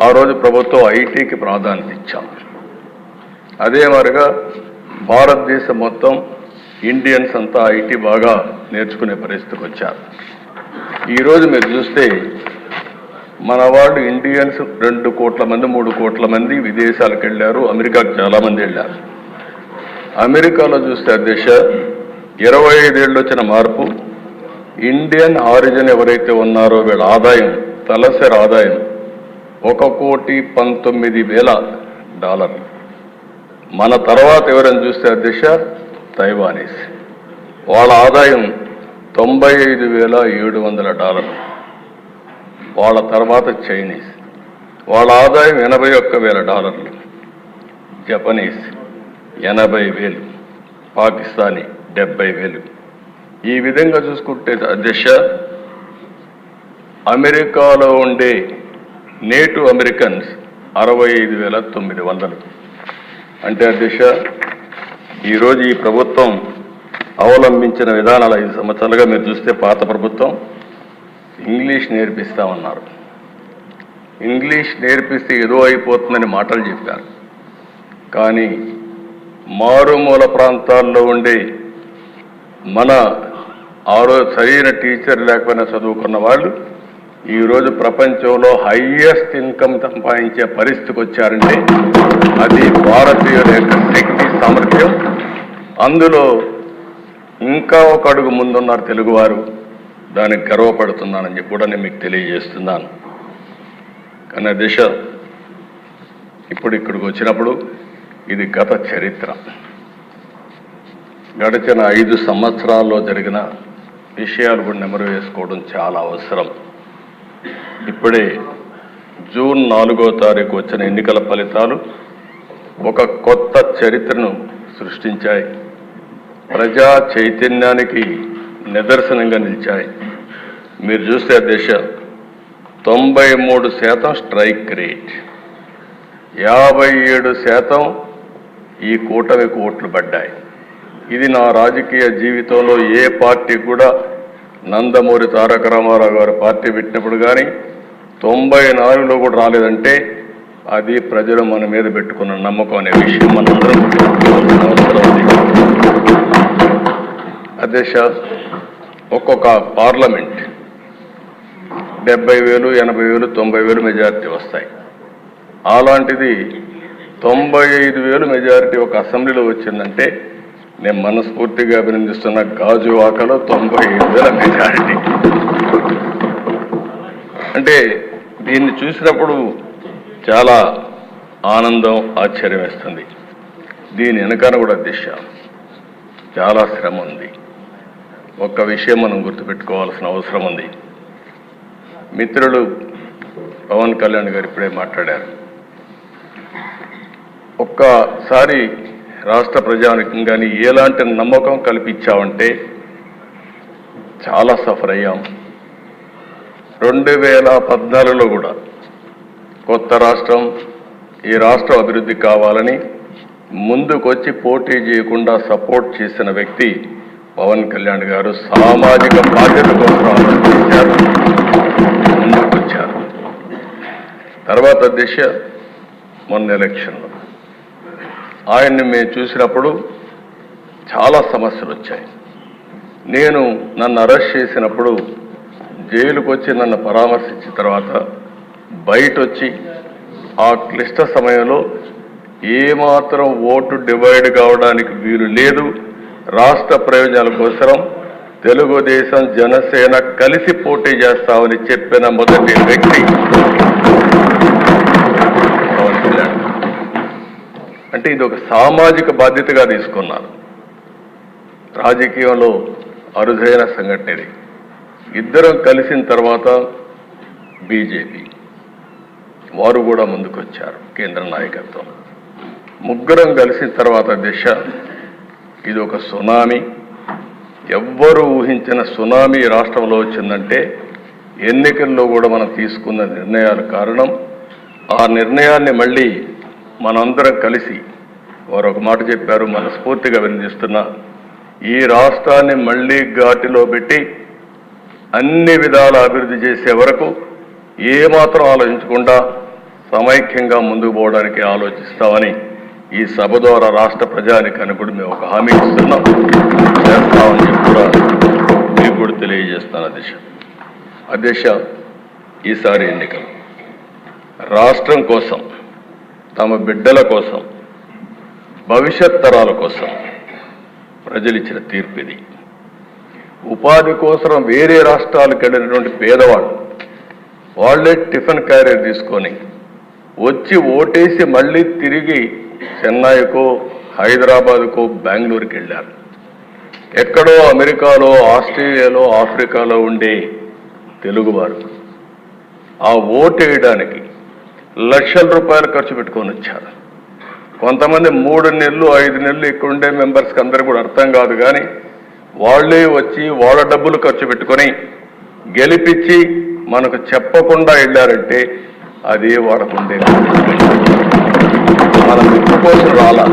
ఆ రోజు ప్రభుత్వం ఐటీకి ప్రాధాన్యత ఇచ్చాం. అదే మరిగా భారతదేశం మొత్తం ఇండియన్స్ అంతా ఐటీ బాగా నేర్చుకునే పరిస్థితికి వచ్చారు. ఈరోజు మీరు చూస్తే మన వాళ్ళు ఇండియన్స్ 2 కోట్ల మంది 3 కోట్ల మంది విదేశాలకు వెళ్ళారు. అమెరికాకు చాలామంది వెళ్ళారు. అమెరికాలో చూస్తే అధ్యక్ష 25 ఏళ్ళు వచ్చిన మార్పు, ఇండియన్ ఆరిజిన్ ఎవరైతే ఉన్నారో వీళ్ళ ఆదాయం, తలసరి ఆదాయం $1,19,000. మన తర్వాత ఎవరైనా చూస్తే అధ్యక్ష తైవానీస్, వాళ్ళ ఆదాయం $95,700. వాళ్ళ తర్వాత చైనీస్, వాళ్ళ ఆదాయం $81,000. జపనీస్ 80,000, పాకిస్తానీ 70,000. ఈ విధంగా చూసుకుంటే అధ్యక్ష అమెరికాలో ఉండే నేటివ్ అమెరికన్స్ 65,900. అంటే అధ్యక్ష ఈరోజు ఈ ప్రభుత్వం అవలంబించిన విధానాలు 5 సంవత్సరాలుగా మీరు చూస్తే పాత ప్రభుత్వం ఇంగ్లీష్ నేర్పిస్తామన్నారు. ఇంగ్లీష్ నేర్పిస్తే ఏదో అయిపోతుందని మాటలు చెప్పారు. కానీ మారుమూల ప్రాంతాల్లో ఉండే మన సరైన టీచర్ లేకపోయినా చదువుకున్న వాళ్ళు ఈరోజు ప్రపంచంలో హైయెస్ట్ ఇన్కమ్ సంపాదించే పరిస్థితికి వచ్చారంటే అది భారతీయుల యొక్క శక్తి సామర్థ్యం. అందులో ఇంకా ఒక అడుగు ముందున్నారు తెలుగువారు. దానికి గర్వపడుతున్నానని చెప్పి కూడా నేను మీకు తెలియజేస్తున్నాను. కానీ దిశ ఇప్పుడు ఇక్కడికి వచ్చినప్పుడు ఇది గత చరిత్ర. గడిచిన 5 సంవత్సరాల్లో జరిగిన విషయాలు కూడా నెమరు వేసుకోవడం చాలా అవసరం. ఇప్పుడే జూన్ 4వ తారీఖు వచ్చిన ఎన్నికల ఫలితాలు ఒక కొత్త చరిత్రను సృష్టించాయి. ప్రజా చైతన్యానికి నిదర్శనంగా నిలిచాయి. మీరు చూస్తే దేశ 93% స్ట్రైక్ రేట్, 57% ఈ కూటమికి ఓట్లు పడ్డాయి. ఇది నా రాజకీయ జీవితంలో ఏ పార్టీ కూడా, నందమూరి తారక రామారావు గారు పార్టీ పెట్టినప్పుడు కానీ 94లో కూడా రాలేదంటే అది ప్రజలు మన మీద పెట్టుకున్న నమ్మకం అనే విషయం మనందరం గుర్తుంచుకోవాల్సిన అవసరం ఉంది. అధ్యక్ష ఒక్కొక్క పార్లమెంట్ 70,000, 80,000, 90,000 మెజారిటీ వస్తాయి. అలాంటిది 95,000 మెజారిటీ ఒక అసెంబ్లీలో వచ్చిందంటే నేను మనస్ఫూర్తిగా అభినందిస్తున్న. గాజువాకలో 95,000 మెజారిటీ. అంటే దీన్ని చూసినప్పుడు చాలా ఆనందం, ఆశ్చర్యం వేస్తుంది. దీని వెనకాల కూడా దిశ చాలా శ్రమ ఉంది. ఒక్క విషయం మనం గుర్తుపెట్టుకోవాల్సిన అవసరం ఉంది. మిత్రులు పవన్ కళ్యాణ్ గారు ఇప్పుడే మాట్లాడారు. ఒక్కసారి రాష్ట్ర ప్రజానికి కానీ ఎలాంటి నమ్మకం కల్పించామంటే చాలా సఫర్ అయ్యాం. 2014లో కూడా కొత్త రాష్ట్రం, ఈ రాష్ట్రం అభివృద్ధి కావాలని ముందుకొచ్చి పోటీ చేయకుండా సపోర్ట్ చేసిన వ్యక్తి పవన్ కళ్యాణ్ గారు. సామాజిక బాధ్యత కోసం ఆలోచించారు, ముందుకొచ్చారు. తర్వాత దిశ మొన్న ఎలక్షన్లో ఆయన్ని మేము చూసినప్పుడు చాలా సమస్యలు వచ్చాయి. నన్ను అరెస్ట్ చేసినప్పుడు జైలుకు వచ్చి నన్ను పరామర్శించిన తర్వాత బయట వచ్చి ఆ క్లిష్ట సమయంలో ఏమాత్రం ఓటు డివైడ్ కావడానికి వీలు లేదు, రాష్ట్ర ప్రయోజనాల కోసం తెలుగుదేశం జనసేన కలిసి పోటీ చేస్తామని చెప్పిన మొదటి వ్యక్తి పవన్ కళ్యాణ్. అంటే ఇది ఒక సామాజిక బాధ్యతగా తీసుకున్నాను. రాజకీయంలో అరుదైన సంఘటన ఇది. ఇద్దరం కలిసిన తర్వాత బీజేపీ వారు కూడా ముందుకొచ్చారు, కేంద్ర నాయకత్వం. ముగ్గురం కలిసిన తర్వాత దిశ ఇది ఒక సునామీ. ఎవ్వరూ ఊహించిన సునామీ రాష్ట్రంలో వచ్చిందంటే ఎన్నికల్లో కూడా మనం తీసుకున్న నిర్ణయాలు కారణం. ఆ నిర్ణయాన్ని మళ్ళీ మనందరం కలిసి వారు ఒక మాట చెప్పారు, మనస్ఫూర్తిగా వినిపిస్తున్నా. ఈ రాష్ట్రాన్ని మళ్ళీ ఘాటిలో పెట్టి అన్ని విధాల అభివృద్ధి చేసే వరకు ఏమాత్రం ఆలోచించకుండా సమైక్యంగా ముందుకు పోవడానికి ఆలోచిస్తామని ఈ సభ ద్వారా రాష్ట్ర ప్రజానికానికి కూడా మేము ఒక హామీ ఇస్తున్నాం, చేస్తామని చెప్పి కూడా మీకు కూడా తెలియజేస్తాను. అధ్యక్ష, ఈసారి ఎన్నికలు రాష్ట్రం కోసం, తమ బిడ్డల కోసం, భవిష్యత్ తరాల కోసం ప్రజలు ఇచ్చిన తీర్పు ఇది. ఉపాధి కోసం వేరే రాష్ట్రాలకు వెళ్ళినటువంటి పేదవాళ్ళు వాళ్ళే టిఫిన్ క్యారియర్ తీసుకొని వచ్చి ఓటేసి మళ్ళీ తిరిగి చెన్నైకో, హైదరాబాద్కో, బెంగళూరుకి వెళ్ళారు. ఎక్కడో అమెరికాలో, ఆస్ట్రేలియాలో, ఆఫ్రికాలో ఉండే తెలుగువారు ఆ ఓటు వేయడానికి లక్షల రూపాయలు ఖర్చు పెట్టుకొని వచ్చారు. కొంతమంది 3 నెలలు 5 నెలలు ఇక్కడ ఉండే మెంబర్స్కి అందరూ కూడా అర్థం కాదు, కానీ వాళ్ళే వచ్చి వాళ్ళ డబ్బులు ఖర్చు పెట్టుకొని గెలిపించి మనకు చెప్పకుండా వెళ్ళారంటే అది వాడకుండే మన మెప్పు కోసం రాలా.